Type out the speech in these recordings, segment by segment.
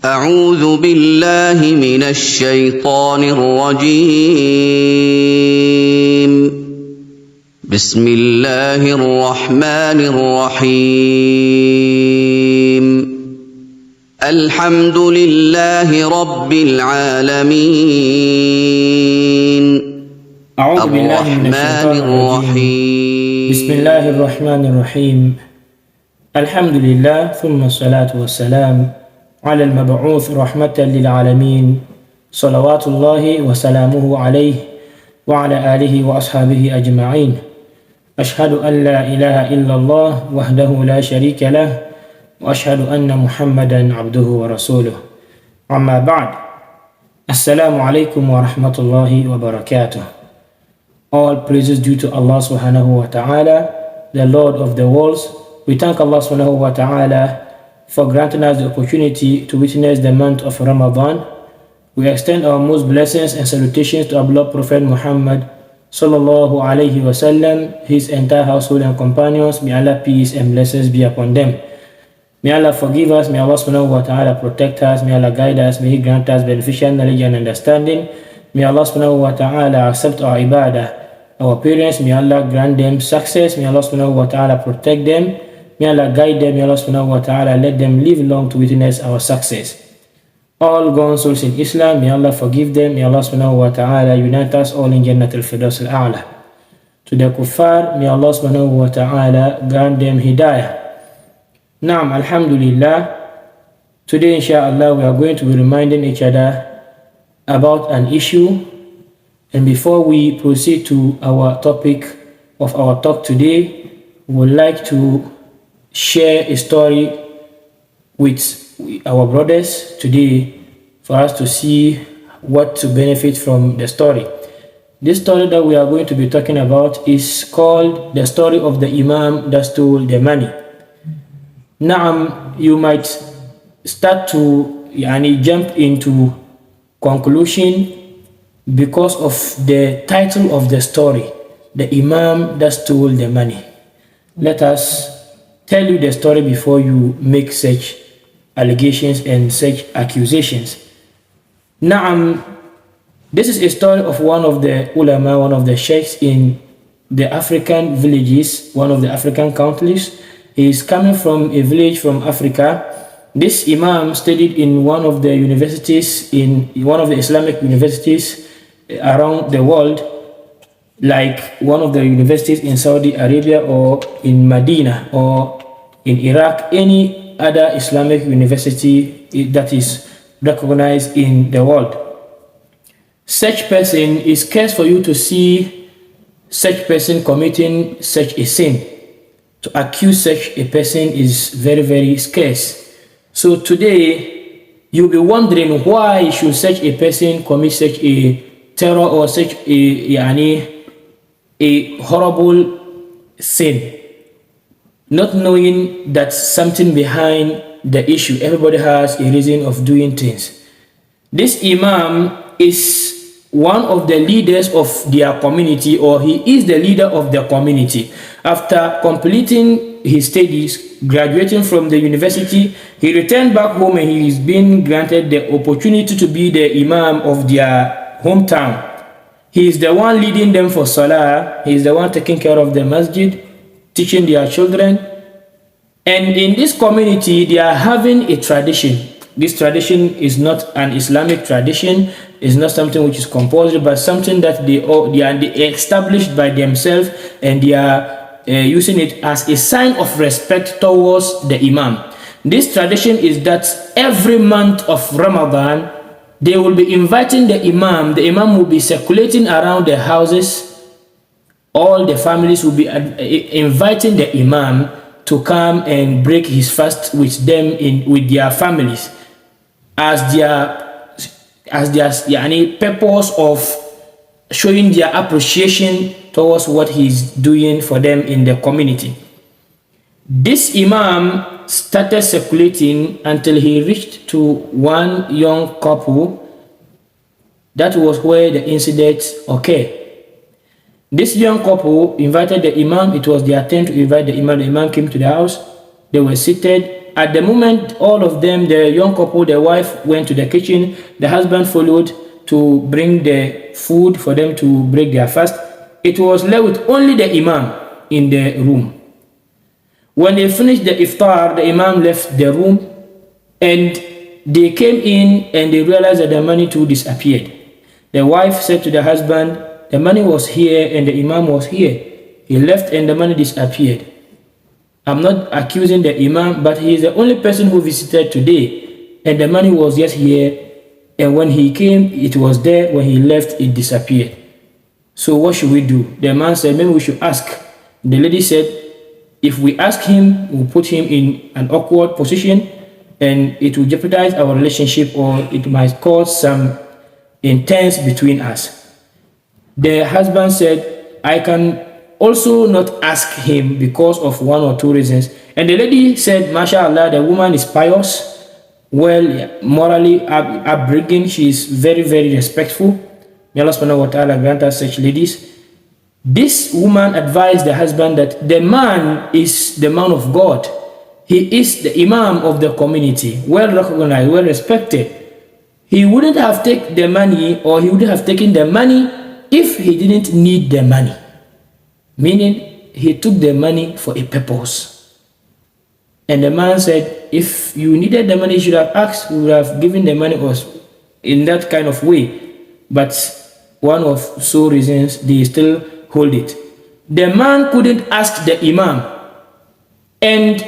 أعوذ بالله من الشيطان الرجيم. بسم الله الرحمن الرحيم. الحمد لله رب العالمين. أعوذ بالله من الشيطان الرجيم. بسم الله الرحمن الرحيم. الحمد لله ثم الصلاة والسلام على المبعوث رحمة للعالمين صلوات الله وسلامه عليه وعلى آله وأصحابه أجمعين. أشهد أن لا إله إلا الله وحده لا شريك له وأشهد أن محمدا عبده ورسوله. أما بعد. السلام عليكم ورحمة الله وبركاته. All praises due to Allah subhanahu wa ta'ala, the Lord of the worlds. We thank Allah subhanahu wa ta'ala for granting us the opportunity to witness the month of Ramadan. We extend our most blessings and salutations to our beloved Prophet Muhammad sallallahu alayhi wa sallam, his entire household and companions. May Allah peace and blessings be upon them. May Allah forgive us. May Allah subhanahu wa ta'ala protect us. May Allah guide us. May He grant us beneficial knowledge and understanding. May Allah subhanahu wa ta'ala accept our ibadah. Our parents, may Allah grant them success. May Allah subhanahu wa ta'ala protect them. May Allah guide them. May Allah subhanahu wa ta'ala let them live long to witness our success. All gone souls in Islam, may Allah forgive them. May Allah subhanahu wa ta'ala unite us all in Jannat al-Firdaus al-A'la. To the kuffar, may Allah subhanahu wa ta'ala grant them hidayah. Naam, alhamdulillah. Today, inshallah, we are going to be reminding each other about an issue. And before we proceed to our topic of our talk today, we would like to share a story with our brothers today for us to see what to benefit from the story. This story that we are going to be talking about is called the story of the Imam that stole the money. Now, you might start to jump into conclusion because of the title of the story, the Imam that stole the money. Let us tell you the story before you make such allegations and such accusations. Naam, this is a story of one of the ulama, one of the sheikhs in the African villages, one of the African countries. He is coming from a village from Africa. This Imam studied in one of the universities, in one of the Islamic universities around the world, like one of the universities in Saudi Arabia or in Medina or in Iraq, any other Islamic university that is recognized in the world. Such person is scarce for you to see such person committing such a sin. To accuse such a person is very, very scarce. So today, you'll be wondering why should such a person commit such a terror or such a horrible sin, not knowing that something behind the issue. Everybody has a reason of doing things. This Imam is one of the leaders of their community, or he is the leader of the community. After completing his studies, graduating from the university, he returned back home and he is being granted the opportunity to be the Imam of their hometown. He is the one leading them for Salah. He is the one taking care of the masjid, teaching their children. And in this community, they are having a tradition. This tradition is not an Islamic tradition. It's not something which is compulsory, but something that they are established by themselves, and they are using it as a sign of respect towards the Imam. This tradition is that every month of Ramadan, they will be inviting the Imam. The Imam will be circulating around the houses. All the families will be inviting the Imam to come and break his fast with them, with their families, as their purpose of showing their appreciation towards what he's doing for them in the community. This Imam started circulating until he reached to one young couple. That was where the incident occurred. This young couple invited the Imam. It was their turn to invite the Imam. The Imam came to the house. They were seated. at the moment, all of them, the young couple, the wife went to the kitchen, the husband followed to bring the food for them to break their fast. It was left with only the Imam in the room. When they finished the iftar, the Imam left the room and they came in and they realized that the money too disappeared. The wife said to the husband, the money was here and the Imam was here. He left and the money disappeared. I'm not accusing the Imam, but he is the only person who visited today and the money was just here, and when he came it was there, when he left it disappeared. So what should we do? The man said, maybe we should ask. The lady said, if we ask him, we'll put him in an awkward position and it will jeopardize our relationship, or it might cause some intense between us. The husband said, I can also not ask him because of one or two reasons. And the lady said, mashallah, the woman is pious, well, morally upbringing. She is very, very respectful. May Allah subhanahu wa ta'ala grant us such ladies. This woman advised the husband that the man is the man of God. He is the Imam of the community, well recognized, well respected. He wouldn't have taken the money, or he wouldn't have taken the money if he didn't need the money. Meaning, he took the money for a purpose. And the man said, if you needed the money, you should have asked, we would have given the money us in that kind of way. But one of so reasons, they still hold it. The man couldn't ask the Imam. And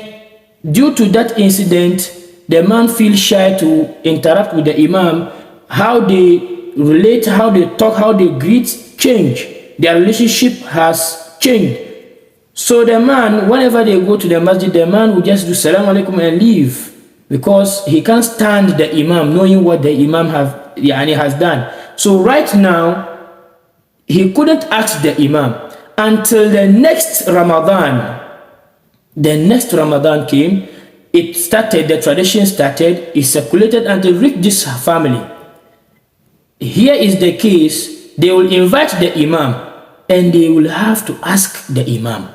due to that incident, the man feels shy to interact with the Imam. How they relate, how they talk, how they greet change. Their relationship has changed. So the man, whenever they go to the masjid, the man will just do salam alaikum and leave, because he can't stand the Imam knowing what the Imam has done. So right now, he couldn't ask the Imam until the next Ramadan. The next Ramadan came, it started, the tradition started, it circulated until it reached this family. Here is the case, they will invite the Imam and they will have to ask the Imam.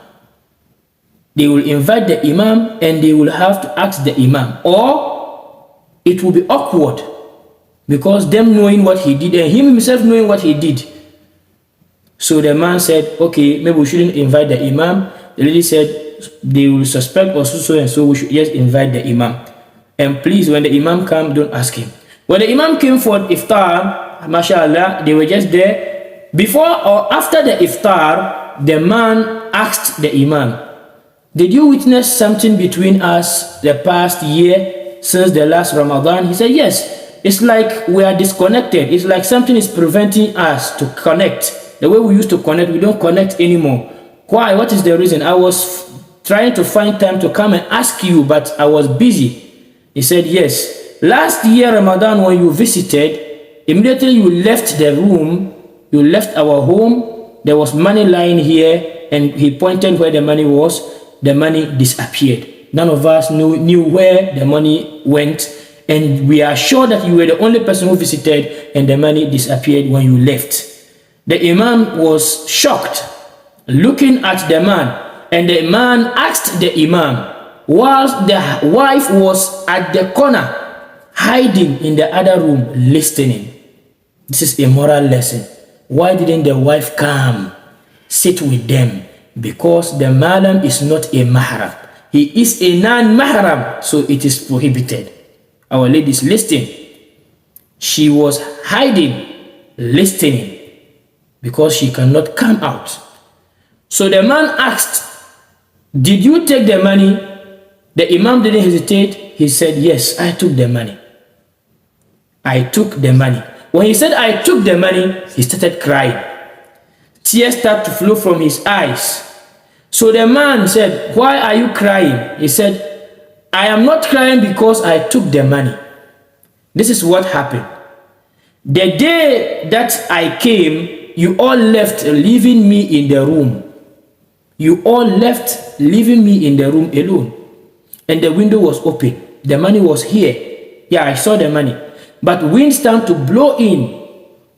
They will invite the Imam and they will have to ask the Imam, or it will be awkward because them knowing what he did and him himself knowing what he did. So the man said, okay, maybe we shouldn't invite the Imam. The lady said, they will suspect or so and so, we should just invite the Imam. And please, when the Imam comes, don't ask him. When the Imam came for iftar, mashallah, they were just there. Before or after the iftar, the man asked the Imam, did you witness something between us the past year since the last Ramadan? He said, yes. It's like we are disconnected. It's like something is preventing us to connect. The way we used to connect, we don't connect anymore. Why? What is the reason? I was trying to find time to come and ask you, but I was busy. He said, yes. Last year Ramadan, when you visited, immediately you left the room, you left our home, there was money lying here, and he pointed where the money was. The money disappeared. None of us knew where the money went, and we are sure that you were the only person who visited and the money disappeared when you left. The Imam was shocked, looking at the man, and the man asked the Imam, whilst the wife was at the corner, hiding in the other room, listening. This is a moral lesson. Why didn't the wife come, sit with them? Because the madam is not a mahram. He is a non-mahram, so it is prohibited. Our ladies, listen. She was hiding, listening, because she cannot come out. So the man asked, did you take the money? The Imam didn't hesitate. He said, yes, I took the money. I took the money. When he said, I took the money, he started crying. Tears started to flow from his eyes. So the man said, why are you crying? He said, I am not crying because I took the money. This is what happened. The day that I came, you all left, leaving me in the room. You all left, leaving me in the room alone. And the window was open. The money was here. Yeah, I saw the money. But wind started to blow in.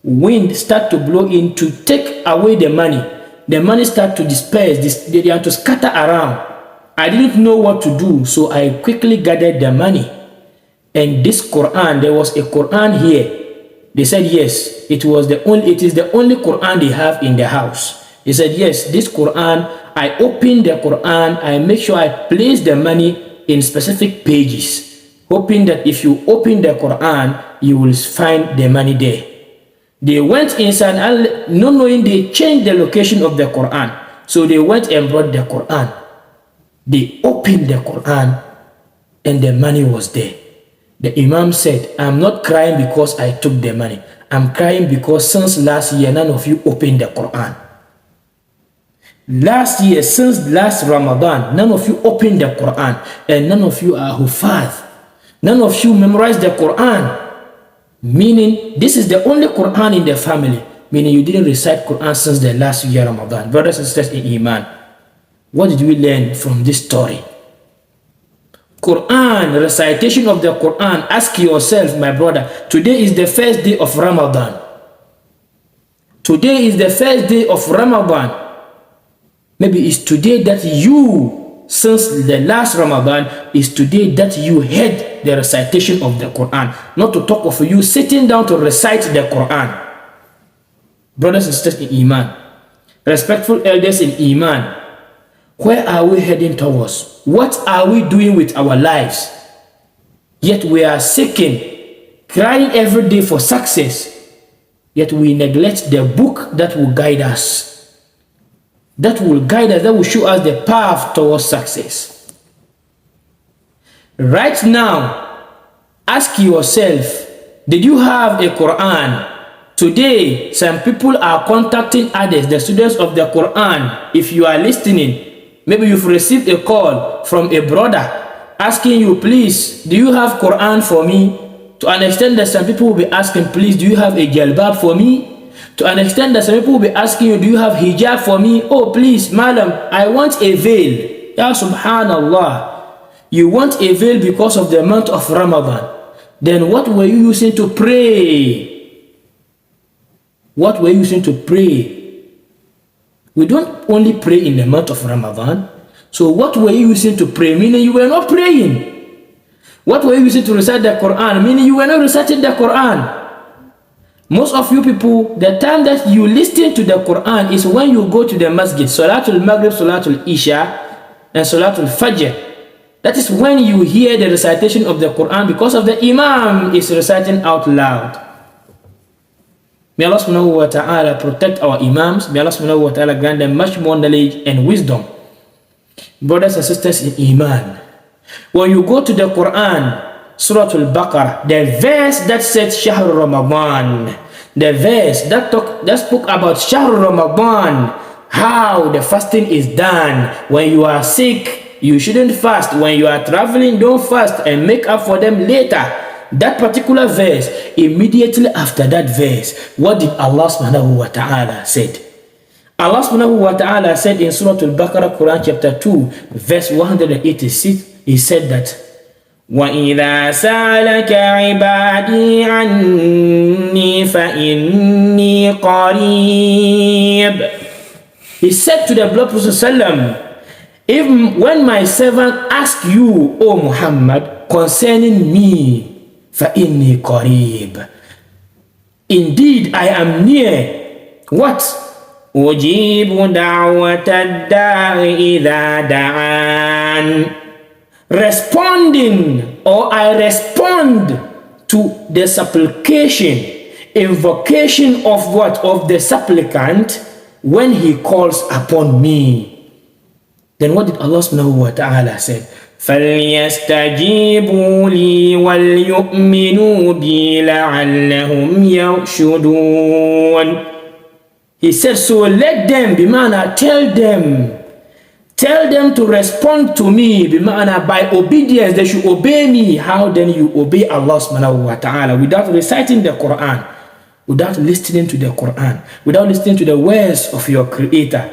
Wind started to blow in to take away the money. The money started to disperse. They had to scatter around. I didn't know what to do, so I quickly gathered the money. And this Quran, there was a Quran here. They said yes, it is the only Quran they have in the house. They said yes, this Quran, I opened the Quran, I make sure I place the money in specific pages, hoping that if you open the Quran, you will find the money there. They went inside and not knowing, they changed the location of the Quran. So they went and brought the Quran. They opened the Quran and the money was there. The Imam said, I'm not crying because I took the money. I'm crying because since last year, none of you opened the Quran. Last year, since last Ramadan, none of you opened the Quran. And none of you are Hufaz. None of you memorized the Quran. Meaning, this is the only Quran in the family. Meaning, you didn't recite Quran since the last year Ramadan. Brothers and sisters in Iman, what did we learn from this story? Quran, recitation of the Quran. Ask yourself, my brother, today is the first day of Ramadan. Today is the first day of Ramadan. Maybe it's today that you, since the last Ramadan, is today that you heard the recitation of the Quran. Not to talk of you sitting down to recite the Quran. Brothers and sisters in Iman, respectful elders in Iman, where are we heading towards? What are we doing with our lives? Yet we are seeking, crying every day for success. Yet we neglect the book that will guide us. That will guide us, that will show us the path towards success. Right now, ask yourself, did you have a Quran? Today, some people are contacting others, the students of the Quran. If you are listening, maybe you've received a call from a brother asking you, please, do you have Quran for me? To an extent that some people will be asking, please, do you have a jalbab for me? To an extent that some people will be asking you, do you have hijab for me? Oh, please, madam, I want a veil. Ya subhanallah. You want a veil because of the month of Ramadan. Then what were you using to pray? What were you using to pray? We don't only pray in the month of Ramadan. So what were you using to pray? Meaning you were not praying. What were you using to recite the Quran? Meaning you were not reciting the Quran. Most of you people, the time that you listen to the Quran is when you go to the masjid. Salatul Maghrib, Salatul Isha, and Salatul Fajr. That is when you hear the recitation of the Quran because of the Imam is reciting out loud. May Allah subhanahu wa ta'ala protect our Imams. May Allah subhanahu wa ta'ala grant them much more knowledge and wisdom. Brothers and sisters in Iman, when you go to the Quran, Surah Al-Baqarah, the verse that said Shahr Ramadan, the verse that spoke about Shahr Ramadan, how the fasting is done. When you are sick, you shouldn't fast. When you are traveling, don't fast and make up for them later. That particular verse, immediately after that verse, what did Allah subhanahu wa ta'ala said? Allah subhanahu wa ta'ala said in Surah Al-Baqarah, Quran chapter 2, verse 186, he said that, وَإِذَا سَأَلَكَ عِبَادِي عَنِّي فَإِنِّي قَرِيبٌ. He said to the blood Prophet ﷺ, when my servant ask you, O Muhammad, concerning me, فَإِنِّي قَرِيبٌ, indeed I am near. What? أُجِيبُ دَعْوَةَ الدَّاعِ إِذَا دَعَانِ, responding, or I respond to the supplication, invocation of what? Of the supplicant when he calls upon me. Then what did Allah subhanahu wa ta'ala say? فَلْيَسْتَجِيبُوا لِي وَلْيُؤْمِنُوا بِي لَعَلَّهُمْ يَرْشُدُونَ. He said, so let them, bimana, tell them to respond to me, bimana, by obedience. They should obey me. How then you obey Allah subhanahu wa ta'ala without reciting the Quran, without listening to the Quran, without listening to the words of your Creator,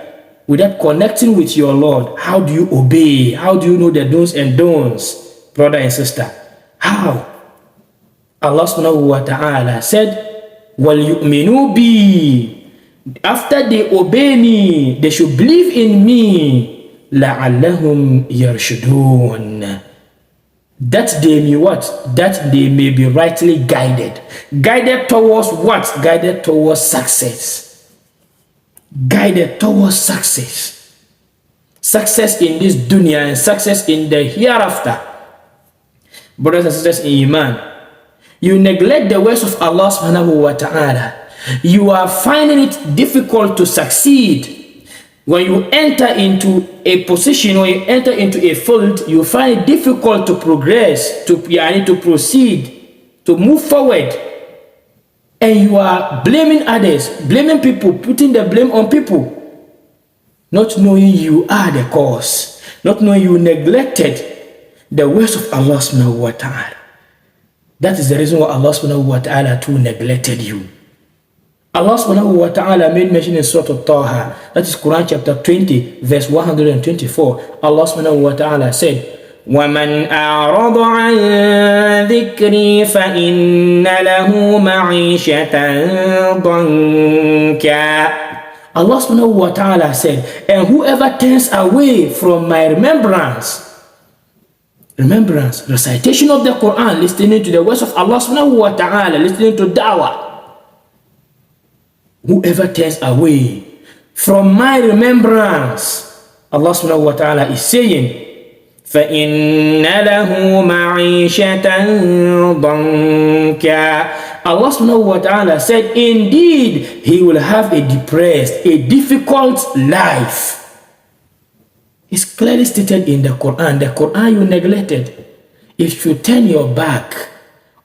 without connecting with your Lord? How do you obey? How do you know the do's and don'ts, brother and sister? How? Allah subhanahu wa ta'ala said, وَلْيُؤْمِنُوا بِي. After they obey me, they should believe in me. لَعَلَّهُمْ يَرْشُدُونَ. That they may what? That they may be rightly guided. Guided towards what? Guided towards success. Guided towards success. Success in this dunya and success in the hereafter. Brothers and sisters in Iman, you neglect the words of Allah subhanahu wa ta'ala, you are finding it difficult to succeed. When you enter into a position or you enter into a field, you find it difficult to progress, to proceed, to move forward. And you are blaming others, blaming people, putting the blame on people, not knowing you are the cause, not knowing you neglected the words of Allah subhanahu wa ta'ala. That is the reason why Allah subhanahu wa ta'ala too neglected you. Allah subhanahu wa ta'ala made mention in Surah Al-Taha, that is Quran chapter 20, verse 124. Allah subhanahu wa ta'ala said, وَمَنْ أَعْرَضَ عَنْ ذِكْرِي فَإِنَّ لَهُ مَعِيشَةً ضَنْكًا. Allah subhanahu wa ta'ala said, and whoever turns away from my remembrance, recitation of the Quran, listening to the words of Allah subhanahu wa ta'ala, listening to da'wah, whoever turns away from my remembrance, Allah subhanahu wa ta'ala is saying, فَإِنَّ لَهُ مَعِيشَةً ضَنْكًا. Allah subhanahu wa ta'ala said, indeed, he will have a depressed, a difficult life. It's clearly stated in the Quran. The Quran you neglected. If you turn your back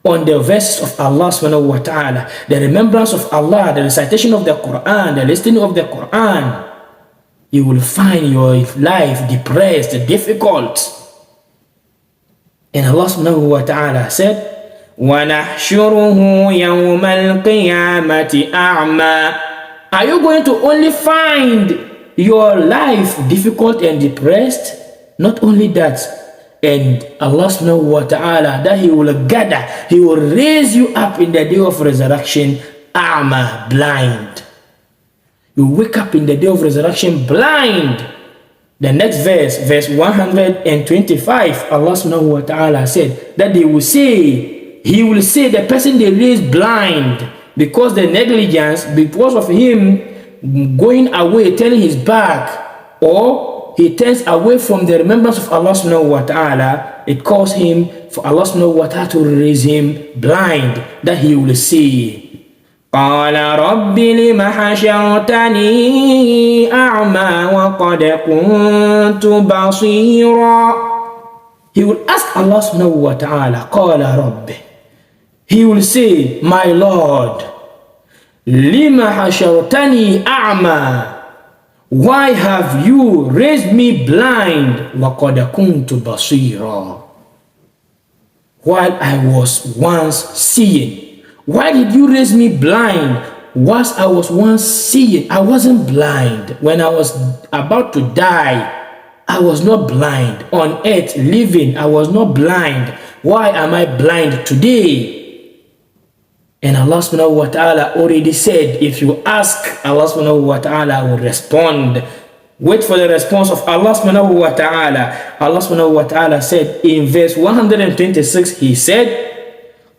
on the verses of Allah subhanahu wa ta'ala, the remembrance of Allah, the recitation of the Quran, the listening of the Quran, you will find your life depressed, difficult. And Allah subhanahu wa ta'ala said, وَنَحْشُرُهُ يَوْمَ الْقِيَامَةِ أَعْمَى. Are you going to only find your life difficult and depressed? Not only that, and Allah subhanahu wa ta'ala, that he will gather, he will raise you up in the day of resurrection, a'ma, blind. You wake up in the day of resurrection blind. The next verse, verse 125, Allah subhanahu wa ta'ala said that they will say, he will say, the person they raised blind because the negligence, because of him going away, turning his back, or he turns away from the remembrance of Allah subhanahu wa ta'ala, it caused him for Allah subhanahu wa ta'ala to raise him blind, that he will see. قال رب لم حشرتني أعمى وقد كنت بصيرا. He will ask Allah subhanahu wa ta'ala, قال رب. He will say, my Lord, لم حشرتني أعمى. Why have you raised me blind? وَقَدْ كُنْتُ بَصِيرًا. While I was once seeing. Why did you raise me blind? Whilst I was once seeing. I wasn't blind. When I was about to die, I was not blind. On earth, living, I was not blind. Why am I blind today? And Allah subhanahu wa ta'ala already said, if you ask, Allah subhanahu wa ta'ala will respond. Wait for the response of Allah subhanahu wa ta'ala. Allah subhanahu wa ta'ala said in verse 126, he said,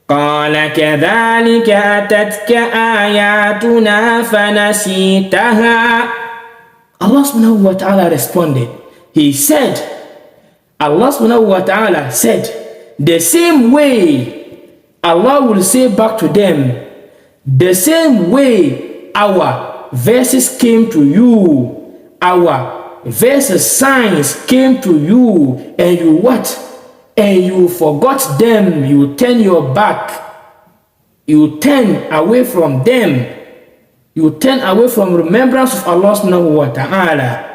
قَالَ كَذَلِكَ أَتَتْكَ آيَاتُنَا فَنَسِيتَهَا. Allah subhanahu wa ta'ala responded. He said, Allah subhanahu wa ta'ala said, the same way Allah will say back to them, the same way our verses came to you, our verses, signs came to you, and you what? And you forgot them, you turn your back, you turn away from them, you turn away from remembrance of Allah subhanahu wa ta'ala.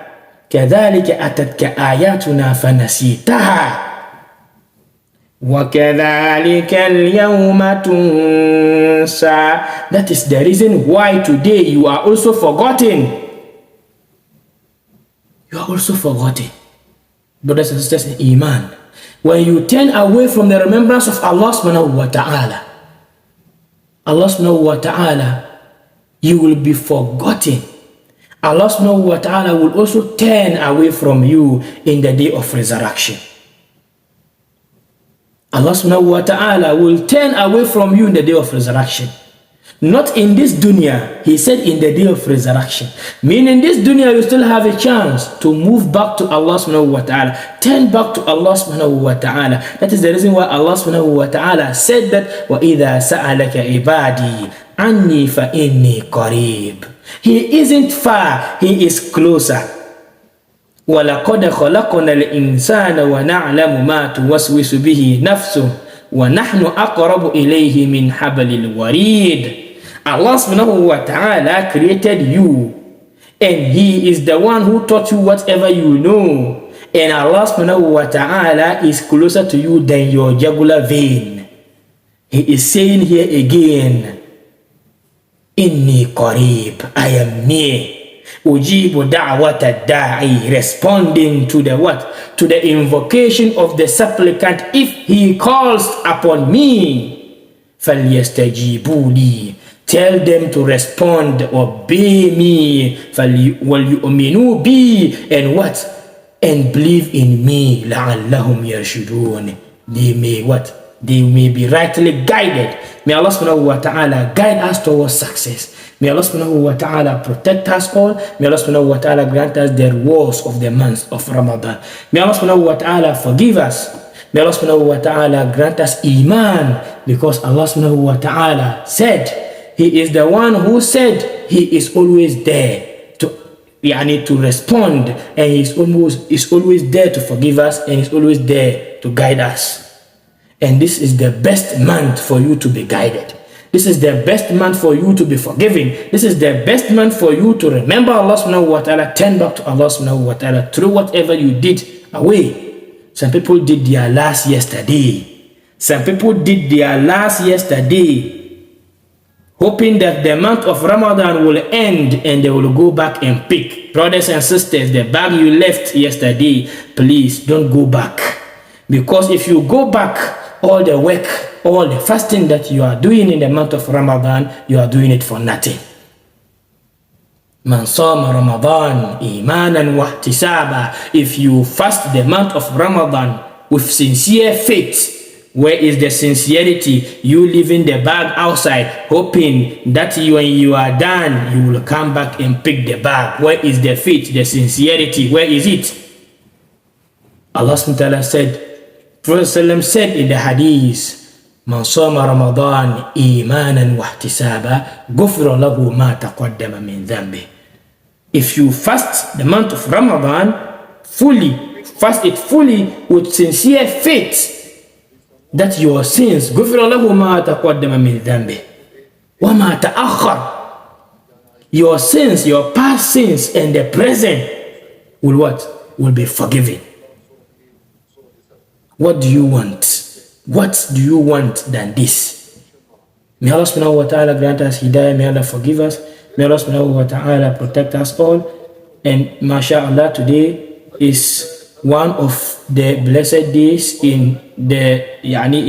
كَذَلِكَ أَتَتْكَ آيَاتُنَا فَنَسِيتَهَا وَكَذَلِكَ الْيَوْمَ تُنْسَى. That is the reason why today you are also forgotten. You are also forgotten. Brothers and sisters in Iman, when you turn away from the remembrance of Allah subhanahu wa ta'ala, Allah subhanahu wa ta'ala, you will be forgotten. Allah subhanahu wa ta'ala will also turn away from you in the day of resurrection. Allah subhanahu wa ta'ala will turn away from you in the day of resurrection. Not in this dunya, he said in the day of resurrection. Meaning this dunya you still have a chance to move back to Allah subhanahu wa ta'ala. Turn back to Allah subhanahu wa ta'ala. That is the reason why Allah subhanahu wa ta'ala said that وَإِذَا سَأَلَكَ عِبَادِي عَنِّي فَإِنِّي قَرِيبٌ. He isn't far, he is closer. وَلَقَدْ خَلَقْنَا الْإِنسَانَ وَنَعْلَمُ مَا تُوَسْوِسُ بِهِ نَفْسُهُ وَنَحْنُ أَقْرَبُ إِلَيْهِ مِنْ حَبْلِ الْوَرِيدِ. Allah subhanahu wa ta'ala created you, and he is the one who taught you whatever you know, and Allah subhanahu wa ta'ala is closer to you than your jugular vein. He is saying here again, Inni qarib, I am near. Ujibu da'wata da'i, responding to the what? To the invocation of the supplicant if he calls upon me. فَلْيَسْتَجِيبُوا لِي, tell them to respond, obey me. وَلْيُؤْمِنُوا بِي, and what? And believe in me. لَعَلَّهُمْ يَرْشُدُونَ, they may what? They may be rightly guided. May Allah subhanahu wa ta'ala guide us towards success. May Allah subhanahu wa ta'ala protect us all. May Allah subhanahu wa ta'ala grant us the rewards of the month of Ramadan. May Allah subhanahu wa ta'ala forgive us. May Allah subhanahu wa ta'ala grant us Iman, because Allah subhanahu wa ta'ala said, He is the one who said He is always there to respond, and He is always there to forgive us, and He's always there to guide us. And this is the best month for you to be guided. This is the best month for you to be forgiven. This is the best month for you to remember Allah subhanahu wa ta'ala, turn back to Allah subhanahu wa ta'ala, throw whatever you did away. Some people did their last yesterday. Some people did their last yesterday, hoping that the month of Ramadan will end and they will go back and pick. Brothers and sisters, the bag you left yesterday, please don't go back. Because if you go back, all the work, all the fasting that you are doing in the month of Ramadan, you are doing it for nothing. Man sama Ramadan imanan wa ihtisaba. If you fast the month of Ramadan with sincere faith, where is the sincerity? You leaving the bag outside, hoping that when you are done, you will come back and pick the bag. Where is the faith, the sincerity? Where is it? Allah subhanahu wa ta'ala said, Prophet said in the hadith, Man sama Ramadan imanan wa ihtisaba, ghufira lahu ma taqaddama min dhanbi. If you fast the month of Ramadan fast it fully with sincere faith that your sins, ghufira lahu ma taqaddama min dhanbi wa ma ta'akhkhar, your sins, your past sins and the present will what? Will be forgiven. What do you want? What do you want than this? May Allah subhanahu wa ta'ala grant us hidayah. May Allah forgive us. May Allah subhanahu wa ta'ala protect us all. And mashallah, today is one of the blessed days in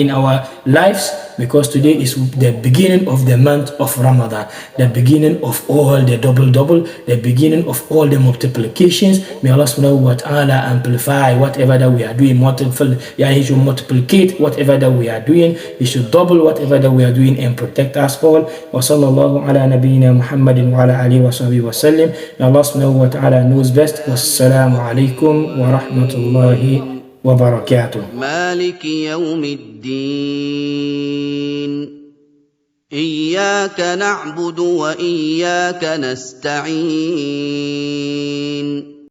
our lives, because today is the beginning of the month of Ramadan, the beginning of all the double, the beginning of all the multiplications. May Allah subhanahu wa ta'ala amplify whatever that we are doing, He should multiplicate whatever that we are doing, He should double whatever that we are doing, and protect us all. Wa sallallahu ala nabiyyina Muhammadin wa ala alihi wa sahbihi wa sallim. Allah subhanahu wa ta'ala knows best. Wassalamu alaikum wa rahmatullahi وبركاته. مالك يوم الدين إياك نعبد وإياك نستعين